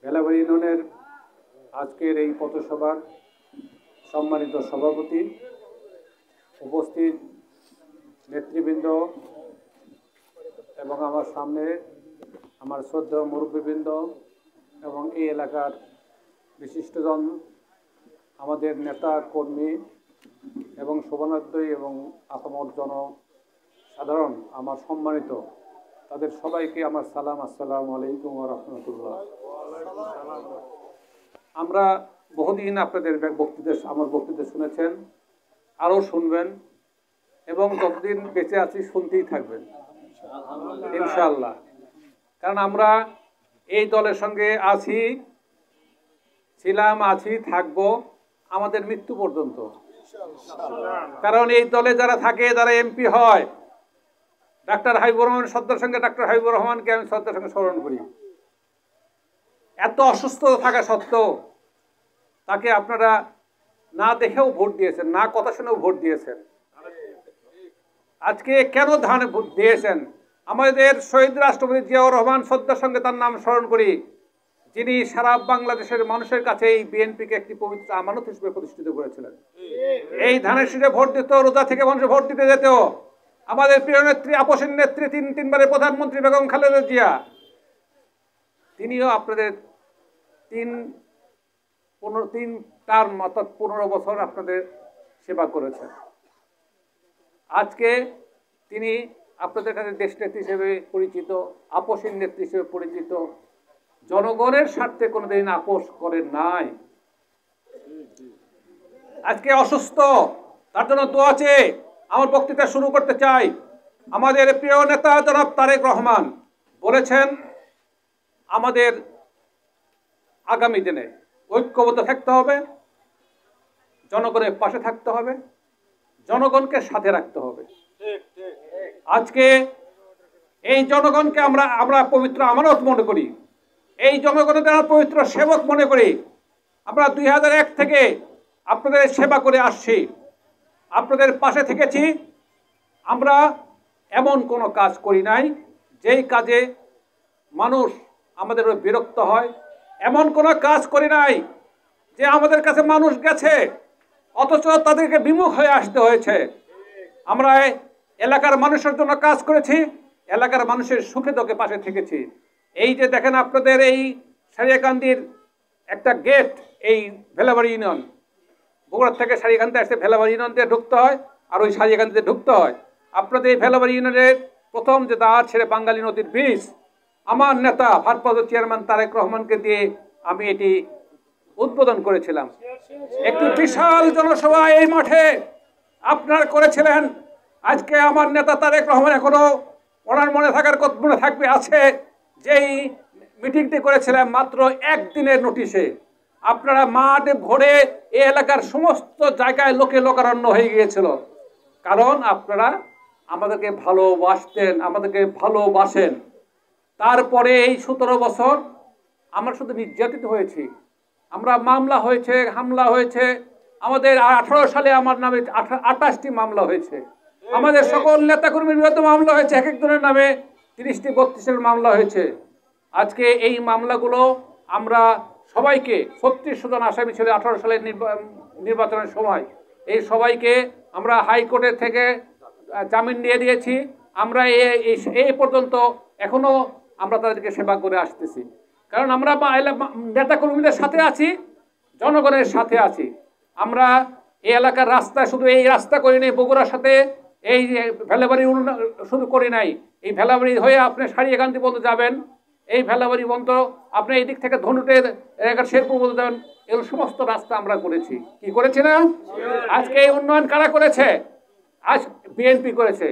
ভেলাবাড়ি ইউনিয়নের আজকের এই পথসভার সম্মানিত সভাপতি, উপস্থিত নেতৃবৃন্দ এবং আমার সামনে আমার শ্রদ্ধেয় মুরব্বীবৃন্দ এবং এই এলাকার বিশিষ্টজন, আমাদের নেতা কর্মী এবং শোভানাধ্যায়ী এবং আপামর জনসাধারণ, আমার সম্মানিত, তাদের সবাইকে আমার সালাম। আসসালামু আলাইকুম ওয়া রাহমাতুল্লাহ। আমরা বহুদিন আপনাদের আমার বক্তৃতা শুনেছেন, আরও শুনবেন এবং যতদিন বেঁচে আছি শুনতেই থাকবেন ইনশাআল্লাহ। কারণ আমরা এই দলের সঙ্গে আছি, ছিলাম, আছি, থাকবো আমাদের মৃত্যু পর্যন্ত। কারণ এই দলে যারা থাকে, যারা এমপি হয়, ডাক্তার হাবিবুর রহমান শ্রদ্ধার সঙ্গে ডাক্তার হাবিবুর রহমানকে আমি শ্রদ্ধার সঙ্গে স্মরণ করি। এত অসুস্থ থাকা সত্ত্বেও তাকে আপনারা না দেখেও ভোট দিয়েছেন, না কথা শুনেও ভোট দিয়েছেন। আজকে কেন ধানে ভোট দিয়েছেন? আমাদের শহীদ রাষ্ট্রপতি জিয়াউর রহমান শ্রদ্ধার সঙ্গে তার নাম স্মরণ করি, যিনি সারা বাংলাদেশের মানুষের কাছে এই বিএনপিকে একটি পবিত্র আমানত হিসেবে প্রতিষ্ঠিত করেছিলেন। এই ধানের শীষে ভোট দিত, রোজা থেকে মানুষ ভোট দিতে যেত। আমাদের প্রিয় নেত্রী, আপসীন নেত্রী, তিনবারের প্রধানমন্ত্রী বেগম খালেদা জিয়া, তিনিও আপনাদের তিন টার্ম অর্থাৎ 15 বছর আপনাদের সেবা করেছেন। আজকে তিনি আপনাদের কাছে দেশনেত্রী হিসেবে পরিচিত, আপসীন নেত্রী হিসেবে পরিচিত, জনগণের স্বার্থে কোনোদিন আপোষ করেন নাই। আজকে অসুস্থ, তার জন্য দোয়া চেয়ে আমার বক্তৃতা শুরু করতে চাই। আমাদের প্রিয় নেতা জনাব তারেক রহমান বলেছেন, আমাদের আগামী দিনে ঐক্যবদ্ধ থাকতে হবে, জনগণের পাশে থাকতে হবে, জনগণকে সাথে রাখতে হবে। আজকে এই জনগণকে আমরা পবিত্র আমানত মনে করি, এই জনগণের দ্বারা পবিত্র সেবক মনে করি। আমরা 2001 থেকে আপনাদের সেবা করে আসছি, আপনাদের পাশে থেকেছি। আমরা এমন কোনো কাজ করি নাই যেই কাজে মানুষ আমাদের বিরক্ত হয়, এমন কোনো কাজ করি নাই যে আমাদের কাছে মানুষ গেছে অথচ তাদেরকে বিমুখ হয়ে আসতে হয়েছে। আমরা এলাকার মানুষের জন্য কাজ করেছি, এলাকার মানুষের সুখে দুঃখে পাশে থেকেছি। এই যে দেখেন আপনাদের এই সারিয়াকান্দির একটা গেট, এই ভেলাবাড়ি ইউনিয়ন, বগুড়ার থেকে সারিয়াকান্দি আসতে ভেলাবাড়ি ইউনিয়ন দিয়ে ঢুকতে হয়, আর ওই সারিয়াকান্দিতে ঢুকতে হয়। আপনাদের এই ভেলাবাড়ি ইউনিয়নের প্রথম যে দাঁড় ছেড়ে বাঙালি নদীর ব্রিজ, আমার নেতা ভারপ্রাপ্ত চেয়ারম্যান তারেক রহমানকে দিয়ে আমি এটি উদ্বোধন করেছিলাম। একটি বিশাল জনসভা এই মাঠে আপনারা করেছিলেন। আজকে আমার নেতা তারেক রহমান এখনো ওনার মনে থাকবে আছে যেই মিটিংটি করেছিলাম মাত্র একদিনের নোটিশে। আপনারা মাঠে ভরে এই এলাকার সমস্ত জায়গায় লোকে লোকারণ্য হয়ে গিয়েছিল। কারণ আপনারা আমাদেরকে ভালোবাসতেন, আমাদেরকে ভালোবাসেন। তারপরে এই 17 বছর আমরা শুধু নির্যাতিত হয়েছি, আমরা মামলা হয়েছে, হামলা হয়েছে। আমাদের 18 সালে আমার নামে 28টি মামলা হয়েছে। আমাদের সকল নেতাকর্মীর বিরুদ্ধে মামলা হয়েছে, এক একজনের নামে 30টি 32টির মামলা হয়েছে। আজকে এই মামলাগুলো আমরা সবাইকে, 36 জন আসামি ছিল 18 সালের নির্বাচনের সময়, এই সবাইকে আমরা হাইকোর্টের থেকে জামিন দিয়ে দিয়েছি। আমরা এই পর্যন্ত এখনো আমরা তাদেরকে সেবা করে আসতেছি। কারণ আমরা নেতাকর্মীদের সাথে আছি, জনগণের সাথে আছি। আমরা এই এলাকার রাস্তায় শুধু এই রাস্তা করি নাই, বগুড়ার সাথে এই ভেলাবাড়ি শুধু করি নাই, এই ভেলাবাড়ি হয়ে আপনি সারিয়াকান্দি পর্যন্ত যাবেন, এই ভেলাবাড়ি পর্যন্ত আপনি এই দিক থেকে ধনুটের এলাকার শেরপুর পর্যন্ত যাবেন, এগুলো সমস্ত রাস্তা আমরা করেছি। কি করেছি না? আজকে এই উন্নয়ন কারা করেছে? আজ বিএনপি করেছে।